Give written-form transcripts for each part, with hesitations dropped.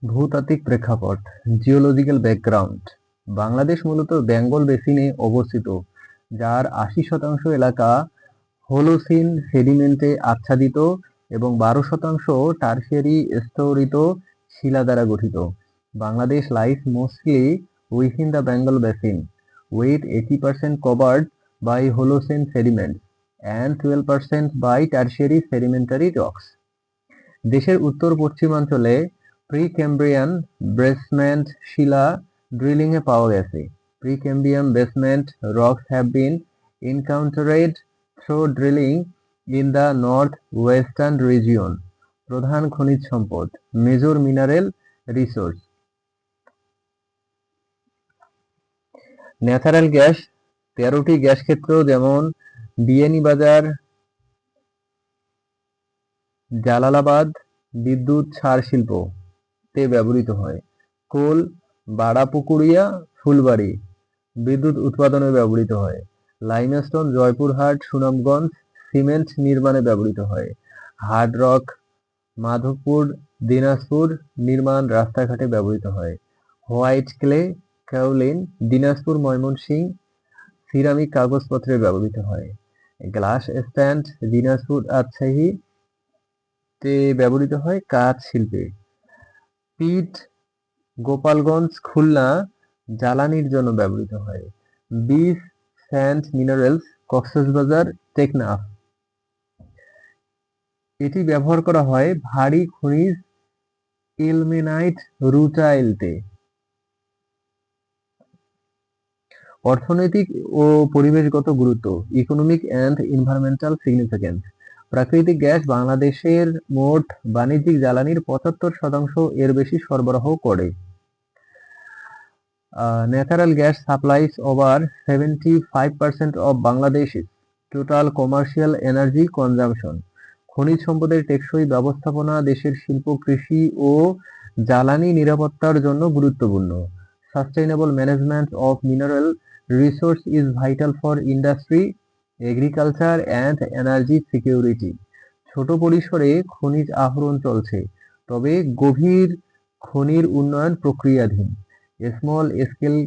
ভূতাত্ত্বিক প্রেক্ষাপট, geological background. Bangladesh মূলত বেঙ্গল বেসিনে অবস্থিত, যার ৮০% এলাকা হোলোসিন সেডিমেন্টে আচ্ছাদিত এবং ১২% টারশিয়ারি স্তরিত শিলা দ্বারা গঠিত। Bangladesh lies mostly within the Bengal Basin, with 80% covered by Holocene sediments and 12% by tertiary sedimentary rocks. দেশের উত্তর-পশ্চিমাঞ্চলে প্রি-ক্যাম্ব্রিয়ান বেসমেন্ট শিলা ড্রিলিংয়ে পাওয়া গেছে। Precambrian basement rocks have been encountered through drilling in the north-western region. প্রধান খনিজ সম্পদ, major mineral resource. Natural gas, 13টি gas ক্ষেত্র যেমন বিয়ানীবাজার, জালালাবাদ বিদ্যুৎ সার শিল্প তে ব্যবহৃত হয়। কোল, বাড়াপুকুরিয়া, ফুলবাড়ি বিদ্যুৎ উৎপাদনে ব্যবহৃত হয়। লাইমস্টোন জয়পুরহাট, সুনামগঞ্জ সিমেন্ট নির্মাণে ব্যবহৃত হয়। হার্ড রক মাধবপুর, দিনাজপুর নির্মাণ রাস্তাঘাটে ব্যবহৃত হয়। White clay, kaolin Dinajpur, Mymensingh ceramic কাগজপত্রে ব্যবহৃত হয়। গ্লাস স্ট্যান্ড দিনাজপুর, রাজশাহী তে ব্যবহৃত হয় কাঠ শিল্পে। পিট গোপালগঞ্জ, খুলনা জ্বালানির জন্য ব্যবহৃত হয়। Beach sand minerals Cox's Bazar, Teknaf. এটি ব্যবহার করা হয় ভারী খনিজ ইলমেনাইট রুটাইলতে। অর্থনৈতিক ও পরিবেশগত গুরুত্ব, ইকোনমিক অ্যান্ড এনভায়রনমেন্টাল সিগনিফিকেন্স। প্রাকৃতিক গ্যাস বাংলাদেশের মোট বাণিজ্যিক জ্বালানির ৭৫% এর বেশি সরবরাহ করে। Natural gas supplies over 75% of Bangladesh's total commercial energy consumption. খনিজ সম্পদের টেকসই ব্যবস্থাপনা দেশের শিল্প, কৃষি ও জ্বালানি নিরাপত্তার জন্য গুরুত্বপূর্ণ। Sustainable management of mineral resource is vital for industry, agriculture and energy security. ছোট পরিসরে খনিজ আহরণ চলছে, তবে গভীর খনির উন্নয়ন প্রক্রিয়াধীন। A small scale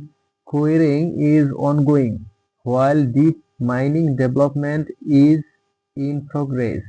quarrying is ongoing, while deep mining development is in progress.